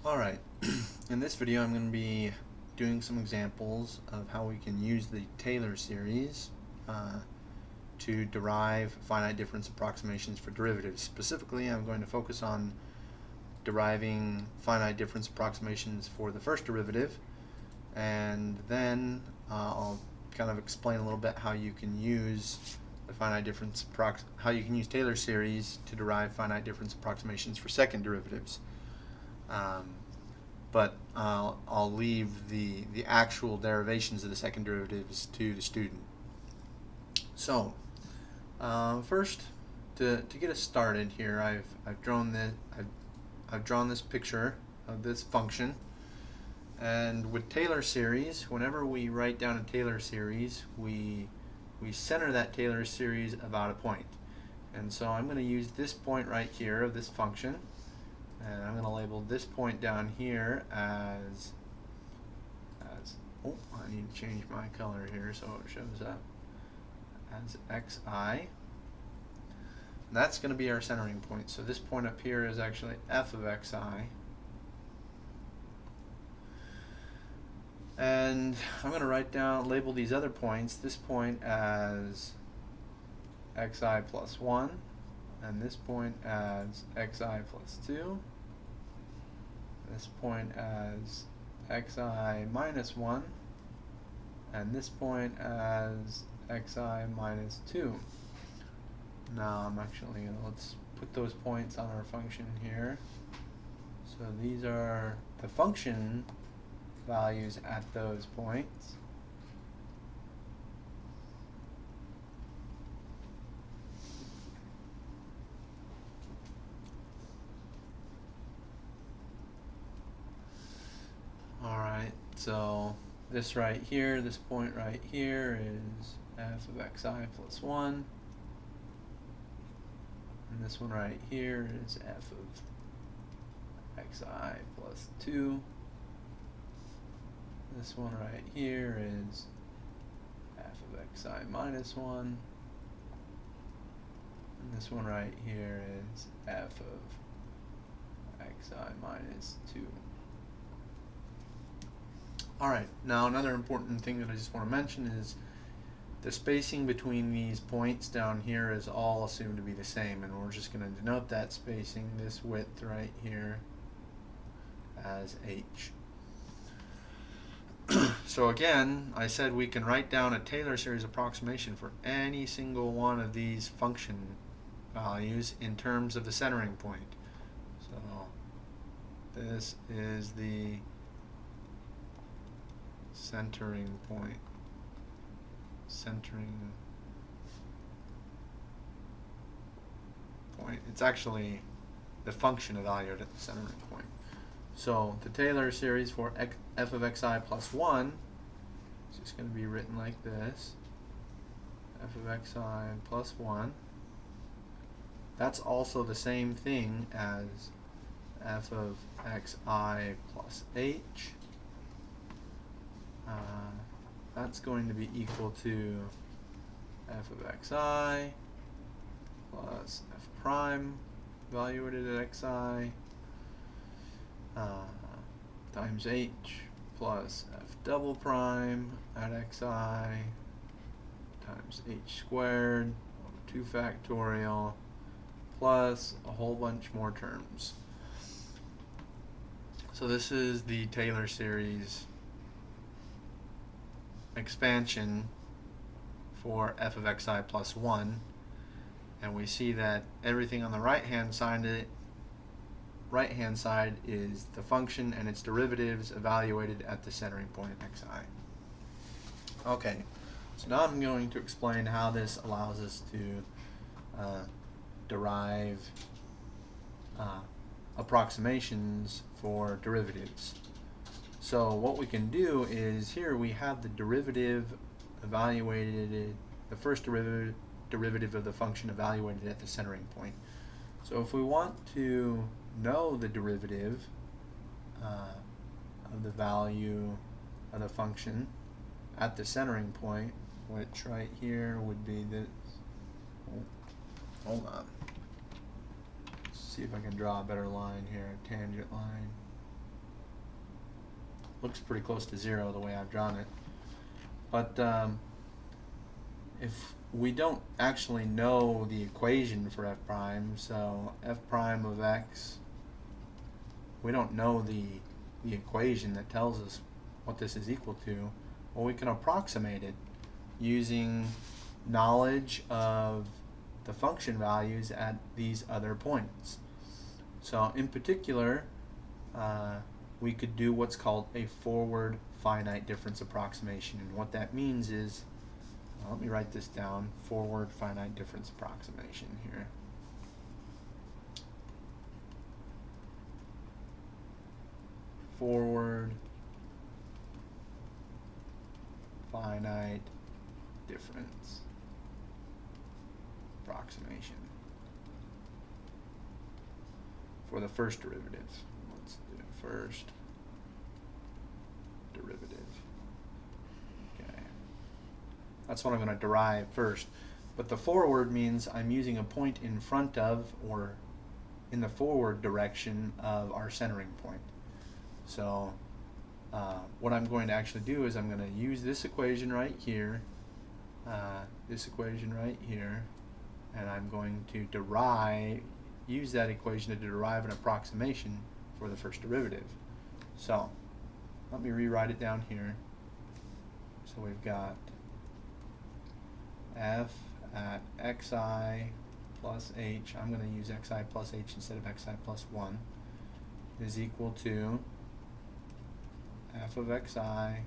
Alright, in this video I'm going to be doing some examples of how we can use the Taylor series to derive finite difference approximations for derivatives. Specifically, I'm going to focus on deriving finite difference approximations for the first derivative, and then I'll kind of explain a little bit how you can use the finite difference how you can use Taylor series to derive finite difference approximations for second derivatives. But I'll leave the actual derivations of the second derivatives to the student. So first, to get us started here, I've drawn this picture of this function, and with Taylor series, whenever we write down a Taylor series, we center that Taylor series about a point. And so I'm going to use this point right here of this function, and I'm going to label this point down here as oh, I need to change my color here so it shows up as xi. That's going to be our centering point. So this point up here is actually f of xi. And I'm going to label these other points, this point as xi plus 1, and this point as xi plus 2, this point as xi minus 1, and this point as xi minus 2. Now let's put those points on our function here. So these are the function values at those points. Alright, so this right here, this point right here is f of xi plus 1. And this one right here is f of xi plus 2. This one right here is f of xi minus 1. And this one right here is f of xi minus 2. Alright, now another important thing that I just want to mention is the spacing between these points down here is all assumed to be the same, and we're just going to denote that spacing, this width right here, as h. So again, I said we can write down a Taylor series approximation for any single one of these function values in terms of the centering point. So this is the centering point. It's actually the function evaluated at the centering point. So the Taylor series for f of xi plus 1 is just going to be written like this. F of xi plus 1. That's also the same thing as f of xi plus h. That's going to be equal to f of xi plus f prime evaluated at xi times h plus f double prime at xi times h squared over 2 factorial plus a whole bunch more terms. So this is the Taylor series expansion for f of xi plus 1, and we see that everything on the right hand side is the function and its derivatives evaluated at the centering point xi. Okay, so now I'm going to explain how this allows us to derive approximations for derivatives. So what we can do is, here we have the derivative evaluated, the first derivative of the function evaluated at the centering point. So if we want to know the derivative of the value of the function at the centering point, which right here would be this. Hold on. Let's see if I can draw a better line here, a tangent line. looks pretty close to 0 the way I've drawn it. But if we don't actually know the equation for f prime, so f prime of x, we don't know the equation that tells us what this is equal to, well, we can approximate it using knowledge of the function values at these other points. So in particular, we could do what's called a forward finite difference approximation. And what that means is, let me write this down, forward finite difference approximation here. Forward finite difference approximation for the first derivative. Let's do first derivative. Okay. That's what I'm going to derive first. But the forward means I'm using a point in front of or in the forward direction of our centering point. So what I'm going to actually do is I'm going to use this equation right here, and I'm going to use that equation to derive an approximation for the first derivative. So let me rewrite it down here. So we've got f at xi plus h, I'm going to use xi plus h instead of xi plus 1, is equal to f of xi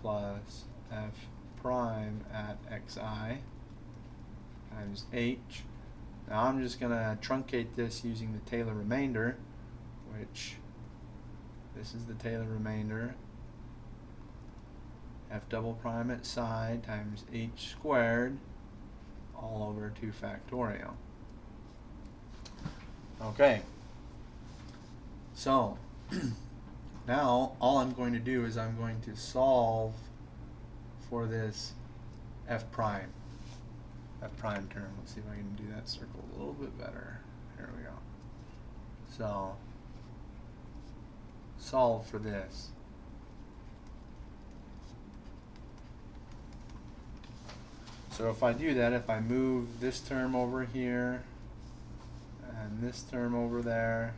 plus f prime at xi times h. Now I'm just going to truncate this using the Taylor remainder, which this is the Taylor remainder, f double prime at psi times h squared all over 2 factorial. Okay, so now all I'm going to do is I'm going to solve for this f prime term. Let's see if I can do that circle a little bit better. Here we go. So solve for this. So if I do that, if I move this term over here and this term over there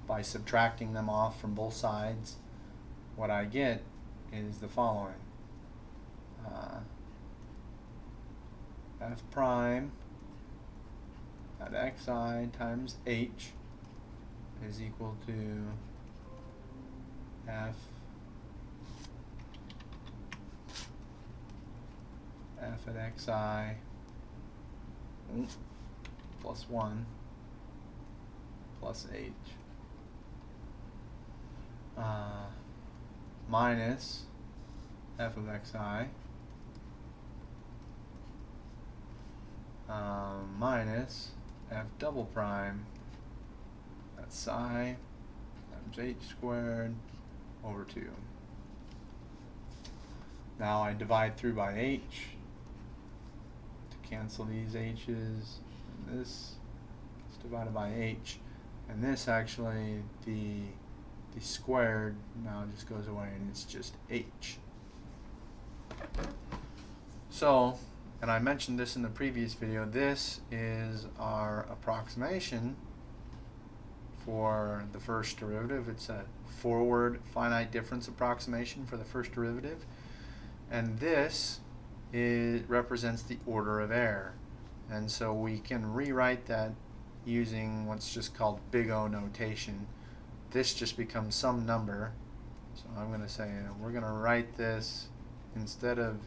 by subtracting them off from both sides, what I get is the following. F prime at xi times h is equal to f at xi plus 1 plus h minus f of xi minus f double prime at psi times h squared over 2. Now I divide through by h to cancel these h's, and this is divided by h, and this actually, the squared now just goes away and it's just h. So, and I mentioned this in the previous video, this is our approximation for the first derivative. It's a forward finite difference approximation for the first derivative, and this represents the order of error, and so we can rewrite that using what's just called big O notation. This just becomes some number, so I'm going to say we're going to write this instead of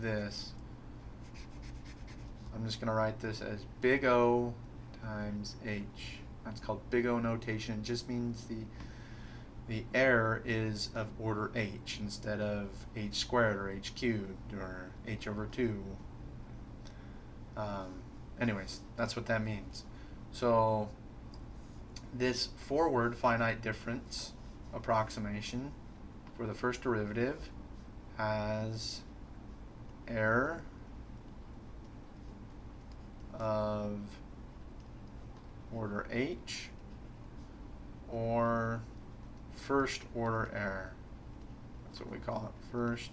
this. I'm just going to write this as big O times h. That's called big O notation. It just means the error is of order h instead of h squared or h cubed or h over 2. Anyways, that's what that means. So this forward finite difference approximation for the first derivative has error of order h or first order error. That's what we call it, first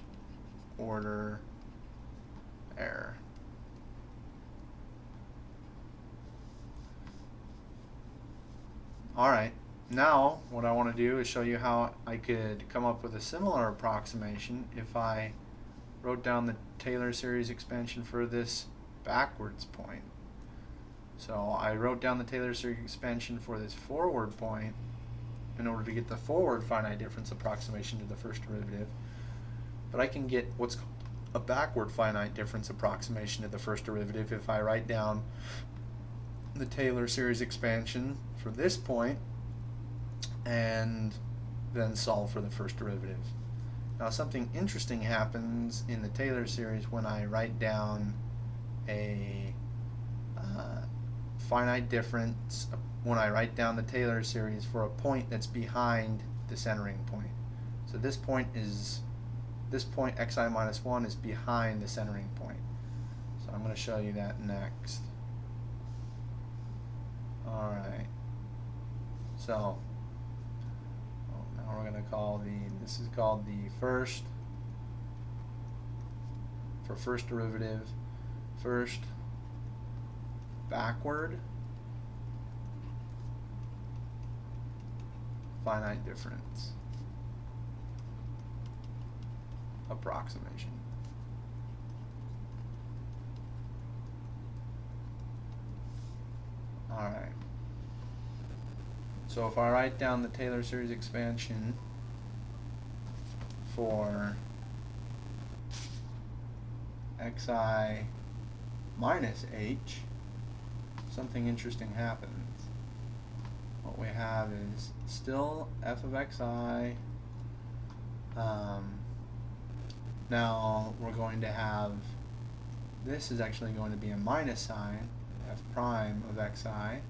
order error. Alright, now what I want to do is show you how I could come up with a similar approximation if I wrote down the Taylor series expansion for this backwards point. So I wrote down the Taylor series expansion for this forward point in order to get the forward finite difference approximation to the first derivative, but I can get what's called a backward finite difference approximation to the first derivative if I write down the Taylor series expansion for this point and then solve for the first derivative. Now something interesting happens in the Taylor series when I write down a finite difference, when I write down the Taylor series for a point that's behind the centering point. So this point xi minus 1 is behind the centering point. So I'm going to show you that next. Alright, so now we're going to call this is called the first, for first derivative, first backward finite difference approximation. Alright, so if I write down the Taylor series expansion for xi minus h, something interesting happens. What we have is still f of xi. Now we're going to have, this is actually going to be a minus sign, f prime of xi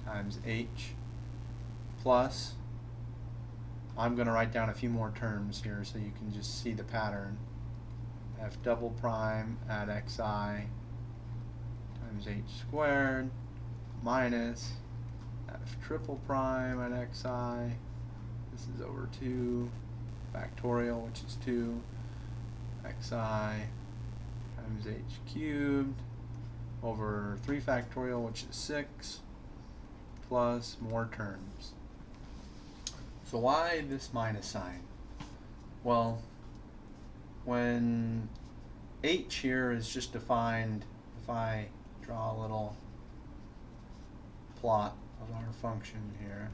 times h, plus, I'm going to write down a few more terms here so you can just see the pattern, f double prime at xi times h squared minus f triple prime at xi, this is over 2 factorial, which is 2, xi times h cubed over 3 factorial, which is 6, plus more terms. So why this minus sign? Well, when h here is just defined, if I draw a little plot of our function here,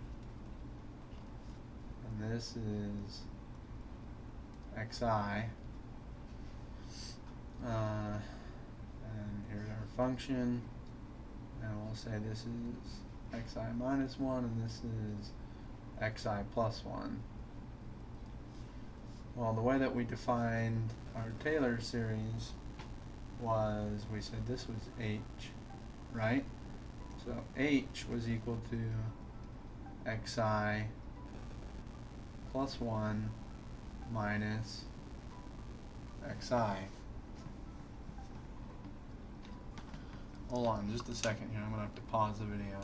and this is xi, and here's our function, and we'll say this is xi minus 1 and this is xi plus 1. Well, the way that we defined our Taylor series was, we said this was h, right? So h was equal to xi plus 1 minus xi. Hold on just a second here, I'm going to have to pause the video.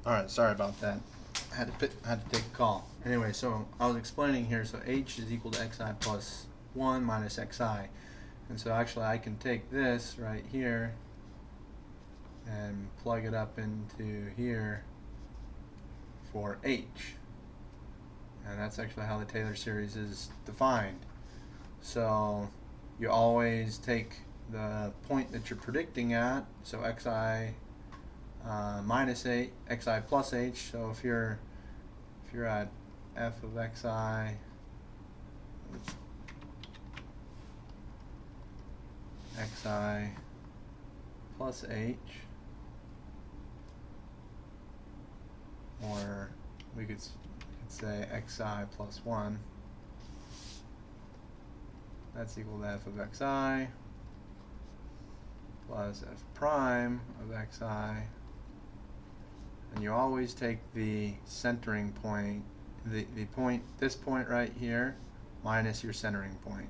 Alright, sorry about that. I had to take a call. Anyway, so I was explaining here, so h is equal to xi plus 1 minus xi. And so actually I can take this right here and plug it up into here for h. And that's actually how the Taylor series is defined. So you always take the point that you're predicting at, so xi minus h, xi plus h. So if you're at f of xi, xi plus h, or we could say xi plus 1, that's equal to f of xi plus f prime of xi, and you always take the centering point, this point right here, minus your centering point.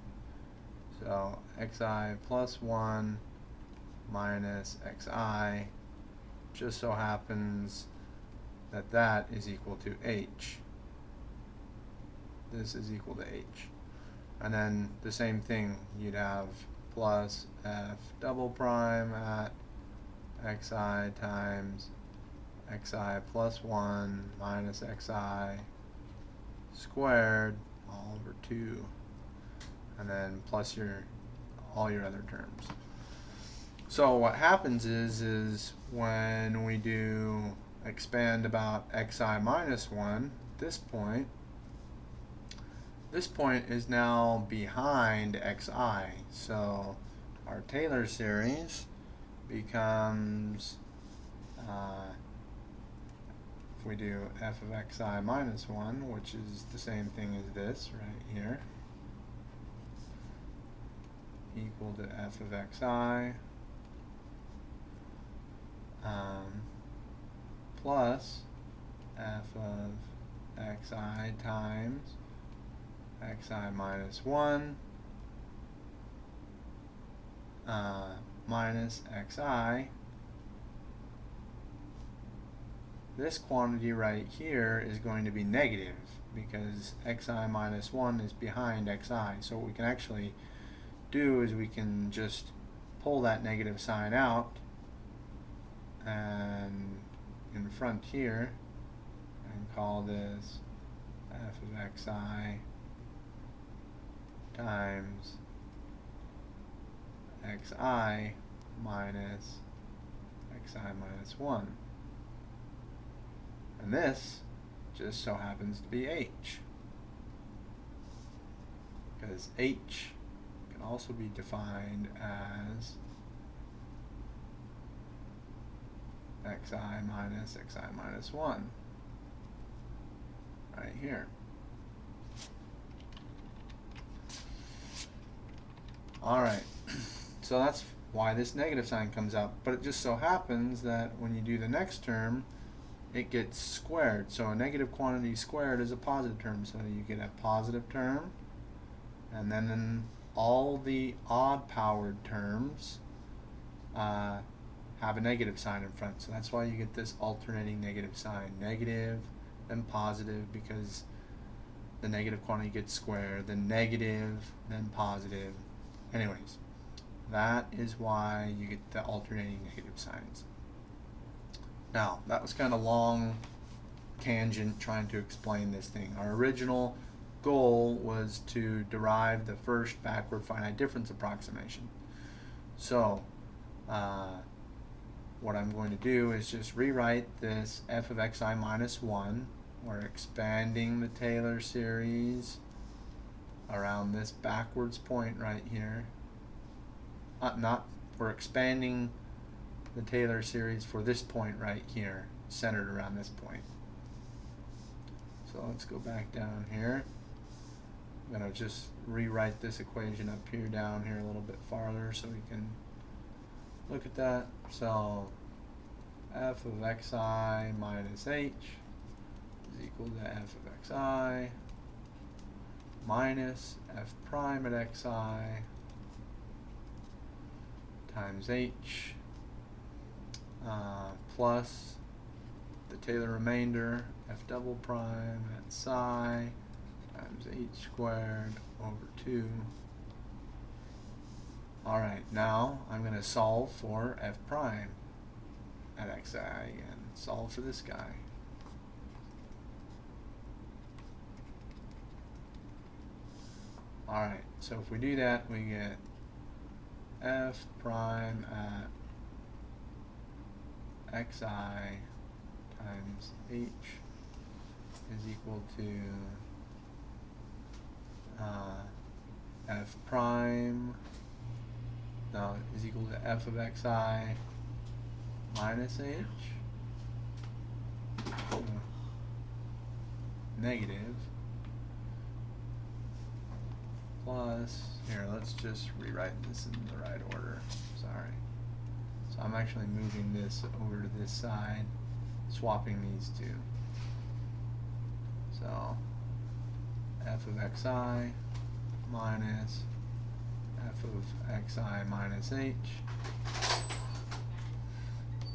So xi plus 1 minus xi just so happens that is equal to h. This is equal to h. And then the same thing, you'd have plus f double prime at xi times xi plus 1 minus xi squared all over 2, and then plus all your other terms. So what happens is when we do expand about xi minus 1, this point is now behind xi. So our Taylor series becomes, if we do f of xi minus 1, which is the same thing as this right here, equal to f of xi plus f of xi times xi minus 1 minus xi. This quantity right here is going to be negative because xi minus 1 is behind xi. So what we can actually do is we can just pull that negative sign out and in front here and call this f of xi times xi minus 1. And this just so happens to be h, because h can also be defined as xi minus 1 right here. Alright, so that's why this negative sign comes out, but it just so happens that when you do the next term, it gets squared. So a negative quantity squared is a positive term, so you get a positive term, and then all the odd powered terms have a negative sign in front. So that's why you get this alternating negative sign. Negative, then positive, because the negative quantity gets squared, then negative, then positive. Anyways, that is why you get the alternating negative signs. Now, that was kind of long tangent trying to explain this thing. Our original goal was to derive the first backward finite difference approximation. So, what I'm going to do is just rewrite this f of xi minus 1. We're expanding the Taylor series around this backwards point right here. We're expanding the Taylor series for this point right here, centered around this point. So let's go back down here. I'm going to just rewrite this equation up here, down here a little bit farther so we can look at that. So f of xi minus h is equal to f of xi minus f prime at xi times h plus the Taylor remainder f double prime at psi times h squared over 2. Alright, now I'm going to solve for f prime at xi and solve for this guy. Alright, so if we do that, we get f prime at xi times h is equal to f prime, no, is equal to f of xi minus h negative plus, here, let's just rewrite this in the right order, sorry. So I'm actually moving this over to this side, swapping these two. So f of xi minus f of xi minus h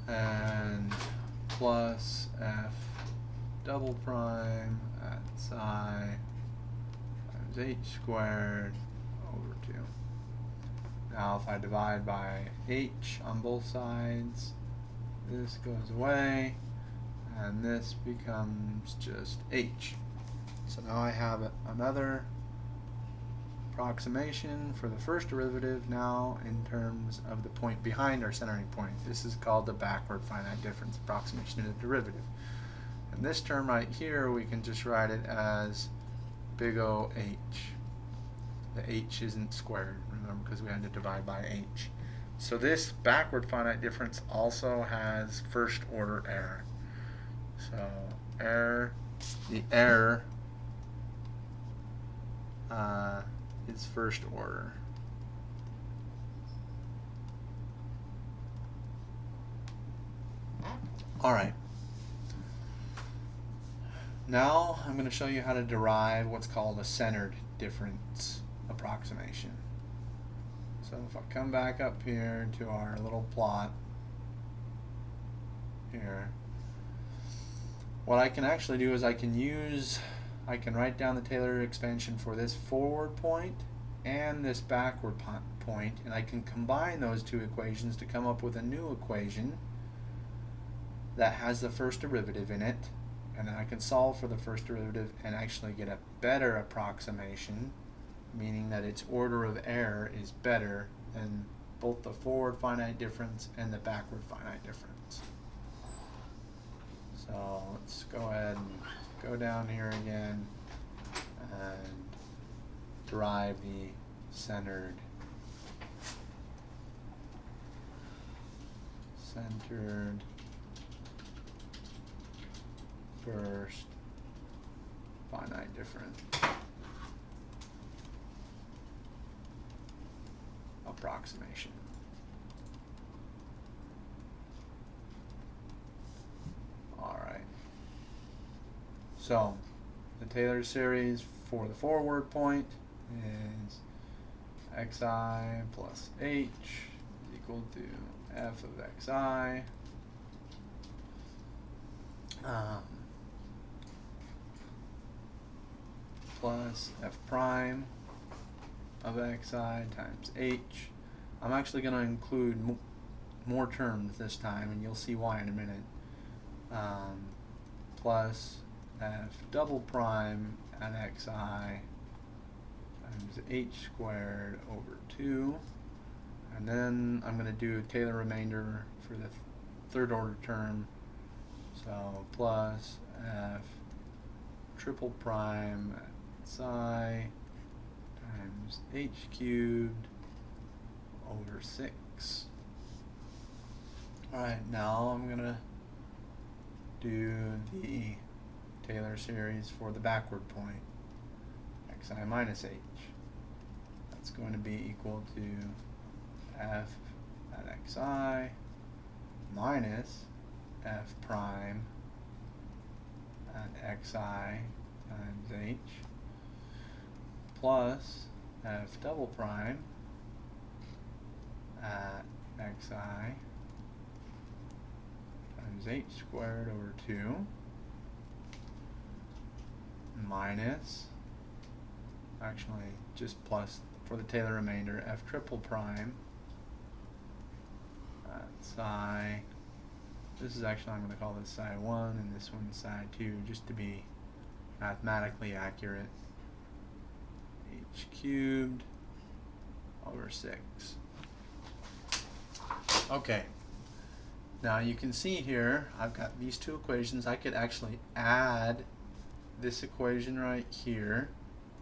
and plus f double prime at psi times h squared over 2. Now if I divide by h on both sides, this goes away, and this becomes just h. So now I have another approximation for the first derivative now in terms of the point behind our centering point. This is called the backward finite difference approximation of the derivative. And this term right here, we can just write it as big O h. The h isn't squared, remember, because we had to divide by h. So this backward finite difference also has first order error. So the error is first order. Alright. Now I'm going to show you how to derive what's called a centered difference approximation. So if I come back up here to our little plot here, what I can actually do is I can write down the Taylor expansion for this forward point and this backward point, and I can combine those two equations to come up with a new equation that has the first derivative in it, and then I can solve for the first derivative and actually get a better approximation, meaning that its order of error is better than both the forward finite difference and the backward finite difference. So let's go ahead and go down here again and derive the centered first finite difference approximation. Alright. So the Taylor series for the forward point is xi plus h is equal to f of xi plus f prime of xi times h. I'm actually going to include more terms this time, and you'll see why in a minute. Plus f double prime at xi times h squared over 2. And then I'm going to do a Taylor remainder for the third order term. So plus f triple prime at psi times h cubed over 6. Alright, now I'm going to do the Taylor series for the backward point, xi minus h. That's going to be equal to f at xi minus f prime at xi times h plus f double prime at xi times h squared over 2 minus, actually just plus for the Taylor remainder, f triple prime at psi. This is actually, I'm going to call this psi 1 and this one psi 2 just to be mathematically accurate. H cubed over 6. Okay. Now you can see here, I've got these two equations. I could actually add this equation right here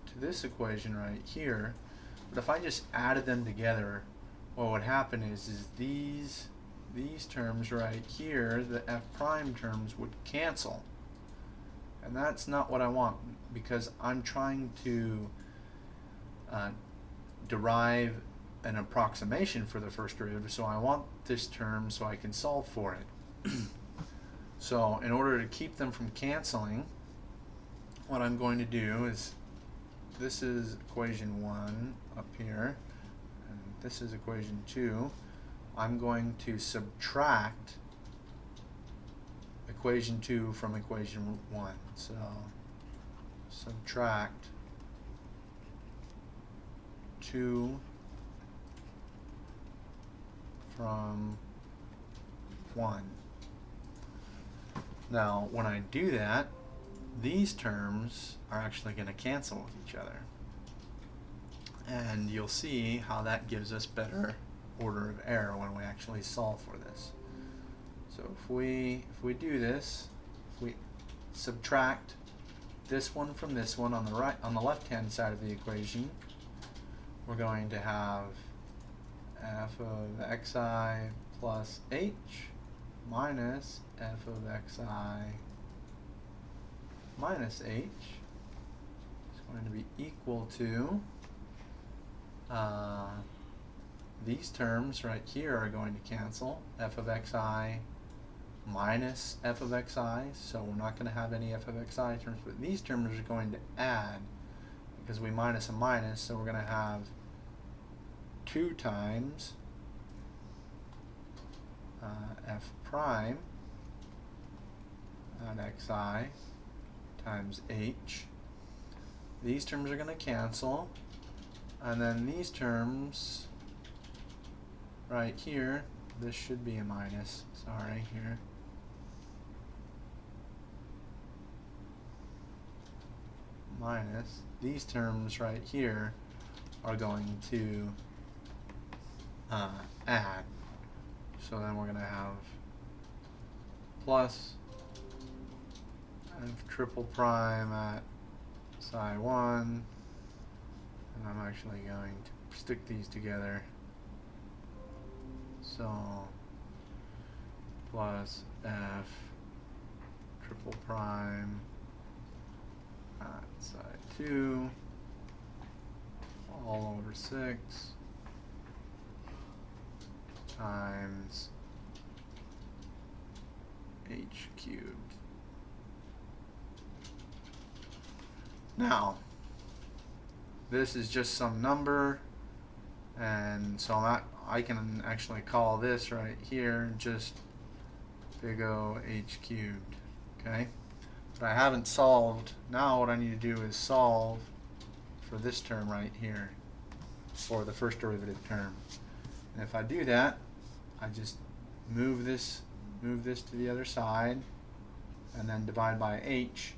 to this equation right here. But if I just added them together, what would happen is these terms right here, the f prime terms, would cancel. And that's not what I want, because I'm trying to derive an approximation for the first derivative, so I want this term so I can solve for it. So in order to keep them from canceling, what I'm going to do is, this is equation 1 up here, and this is equation 2. I'm going to subtract equation 2 from equation 1. So subtract 2 from 1. Now, when I do that, these terms are actually going to cancel with each other. And you'll see how that gives us better order of error when we actually solve for this. So if we do this, if we subtract this one from this one on the left-hand side of the equation, we're going to have f of xi plus h minus f of xi minus h is going to be equal to these terms right here are going to cancel, f of xi minus f of xi, so we're not going to have any f of xi terms, but these terms are going to add because we minus a minus, so we're going to have 2 times f prime at xi times h. These terms are going to cancel, and then these terms right here, this should be a minus, sorry, here. Minus, these terms right here are going to add. So then we're going to have plus f triple prime at psi 1, and I'm actually going to stick these together. So plus f triple prime at psi 2 all over 6 times h cubed. Now, this is just some number, and so I can actually call this right here just big O h cubed, okay? But I haven't solved. Now what I need to do is solve for this term right here, for the first derivative term. And if I do that, I just move this to the other side, and then divide by h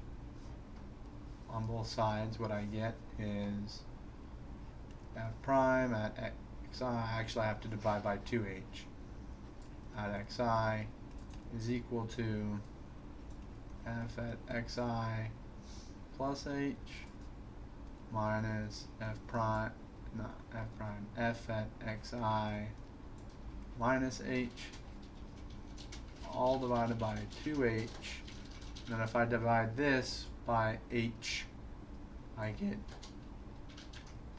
on both sides. What I get is f prime at xi, actually I have to divide by 2h, at xi is equal to f at xi plus h minus f prime f at xi minus h, all divided by 2h. And then if I divide this by h, I get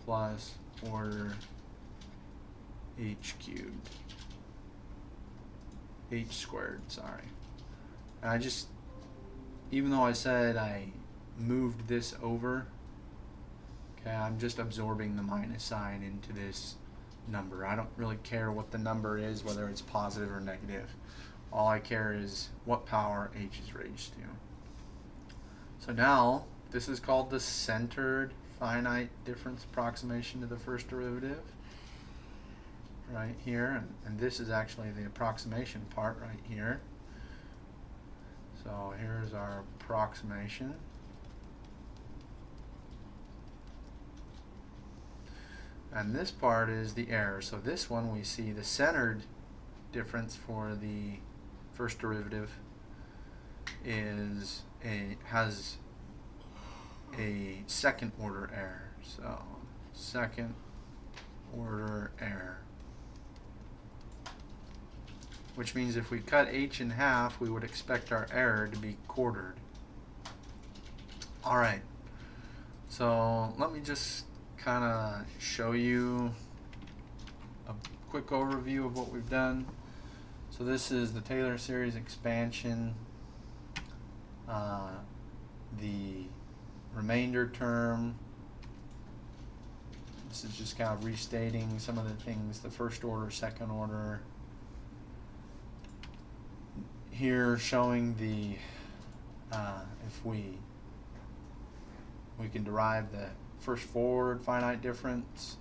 plus order h cubed, h squared, sorry. And I just, even though I said I moved this over, okay, I'm just absorbing the minus sign into this number. I don't really care what the number is, whether it's positive or negative. All I care is what power h is raised to. So now, this is called the centered finite difference approximation to the first derivative, right here, and this is actually the approximation part right here. So here's our approximation. And this part is the error. So this one we see the centered difference for the first derivative has a second order error. So second order error, which means if we cut h in half, we would expect our error to be quartered. Alright, so let me just kind of show you a quick overview of what we've done. So this is the Taylor series expansion, the remainder term. This is just kind of restating some of the things, the first order, second order. here showing the if we can derive the first forward finite difference.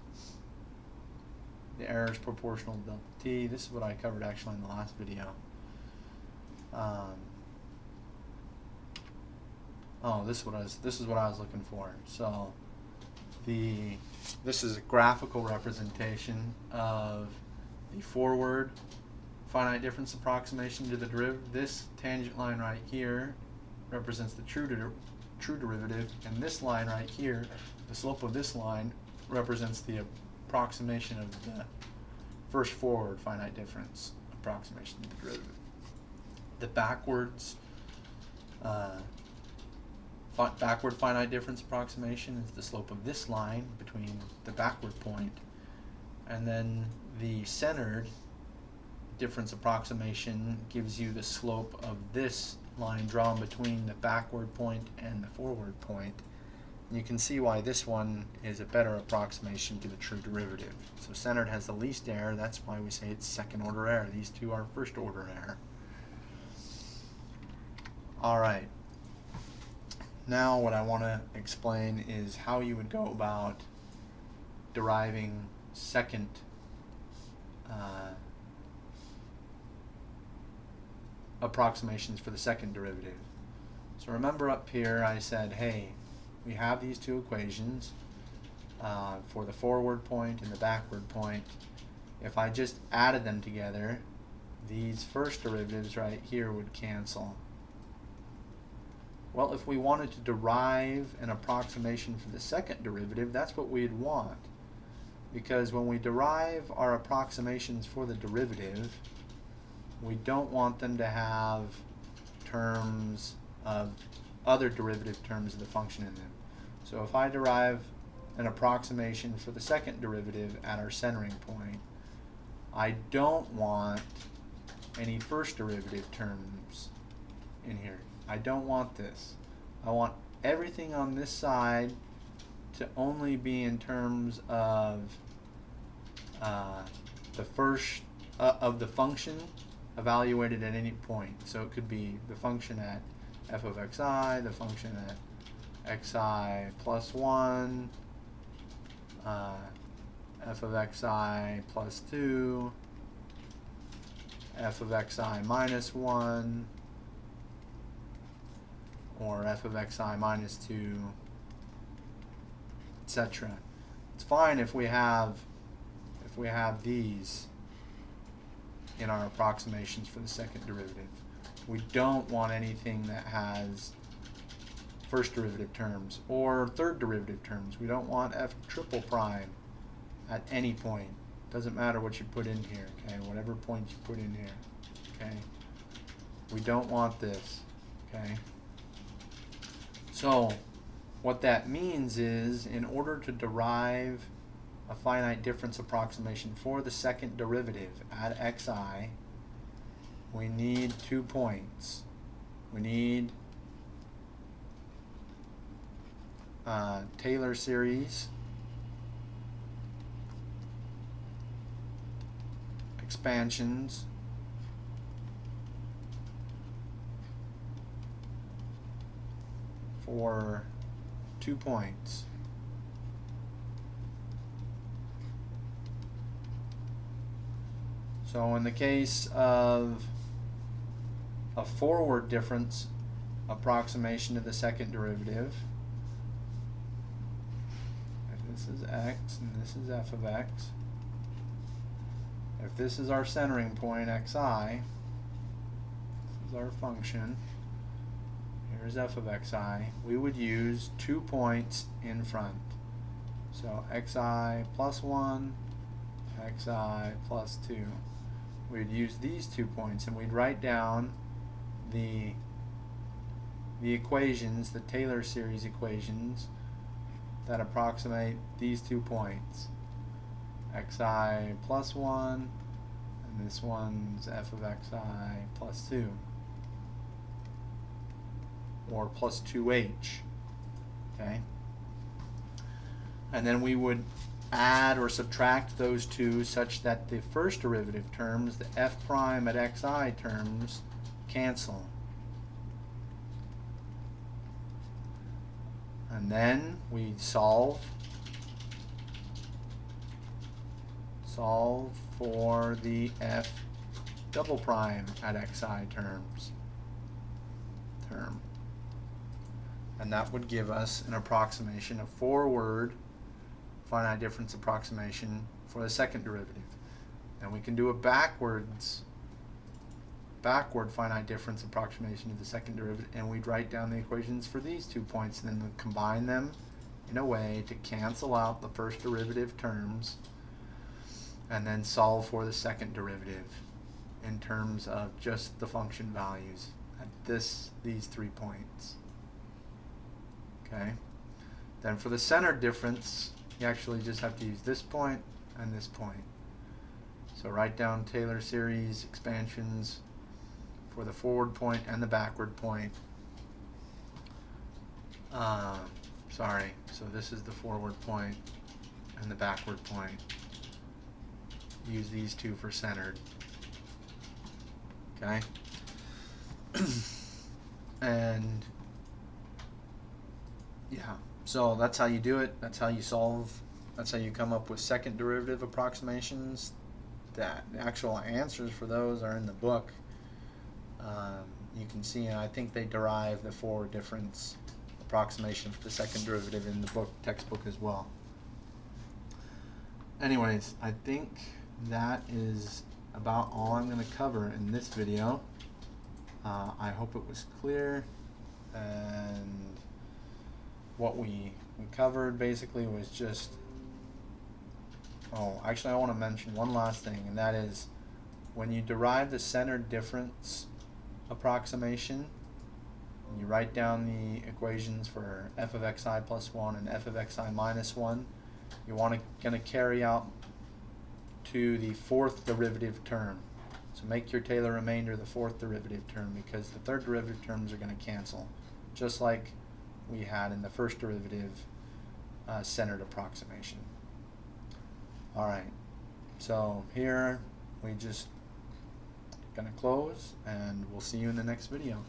The error is proportional to delta t. This is what I covered actually in the last video. Oh, this is what I was looking for. So this is a graphical representation of the forward finite difference approximation to the derivative. This tangent line right here represents the true derivative, and this line right here, the slope of this line, represents the approximation of the first forward finite difference approximation to the derivative. The backward finite difference approximation is the slope of this line between the backward point, and then the centered difference approximation gives you the slope of this line drawn between the backward point and the forward point. And you can see why this one is a better approximation to the true derivative. So centered has the least error, that's why we say it's second order error. These two are first order error. Alright. Now what I want to explain is how you would go about deriving second approximations for the second derivative. So remember up here I said, hey, we have these two equations for the forward point and the backward point. If I just added them together, these first derivatives right here would cancel. Well, if we wanted to derive an approximation for the second derivative, that's what we'd want. Because when we derive our approximations for the derivative, we don't want them to have terms of other derivative terms of the function in them. So if I derive an approximation for the second derivative at our centering point, I don't want any first derivative terms in here. I don't want this. I want everything on this side to only be in terms of the first of the function evaluated at any point. So it could be the function at f of xi, the function at xi plus 1, f of xi plus 2, f of xi minus 1, or f of xi minus 2, etc. It's fine if we have these in our approximations for the second derivative. We don't want anything that has first derivative terms or third derivative terms. We don't want f triple prime at any point. Doesn't matter what you put in here, okay? Whatever point you put in here, okay? We don't want this, okay? So what that means is, in order to derive a finite difference approximation for the second derivative at xi, we need 2 points. We need Taylor series expansions for 2 points. So in the case of a forward difference approximation to the second derivative, if this is x and this is f of x, if this is our centering point xi, this is our function, here's f of xi, we would use 2 points in front. So xi plus 1, xi plus 2. We'd use these 2 points and we'd write down the equations, the Taylor series equations that approximate these 2 points. Xi plus 1, and this one's f of xi plus 2. Or plus 2h. Okay? And then we would add or subtract those two such that the first derivative terms, the f prime at xi terms, cancel. And then we solve for the f double prime at xi term. And that would give us an approximation, a four-word finite difference approximation for the second derivative. And we can do a backward finite difference approximation of the second derivative, and we'd write down the equations for these 2 points and then we'd combine them in a way to cancel out the first derivative terms and then solve for the second derivative in terms of just the function values at these 3 points. Okay. Then for the center difference, you actually just have to use this point and this point. So write down Taylor series expansions for the forward point and the backward point. Sorry, so this is the forward point and the backward point. Use these two for centered. Okay. And yeah, so that's how you do it. That's how you solve. That's how you come up with second derivative approximations. The actual answers for those are in the book. You can see, I think they derive the forward difference approximation for the second derivative in the book textbook as well. Anyways, I think that is about all I'm going to cover in this video. I hope it was clear, and what we covered basically was just, oh, actually I want to mention one last thing, and that is when you derive the centered difference approximation, you write down the equations for f of xi plus 1 and f of xi minus 1, you want to carry out to the fourth derivative term. So make your Taylor remainder the fourth derivative term, because the third derivative terms are going to cancel, just like we had in the first derivative centered approximation. Alright, so here we just going to close, and we'll see you in the next video.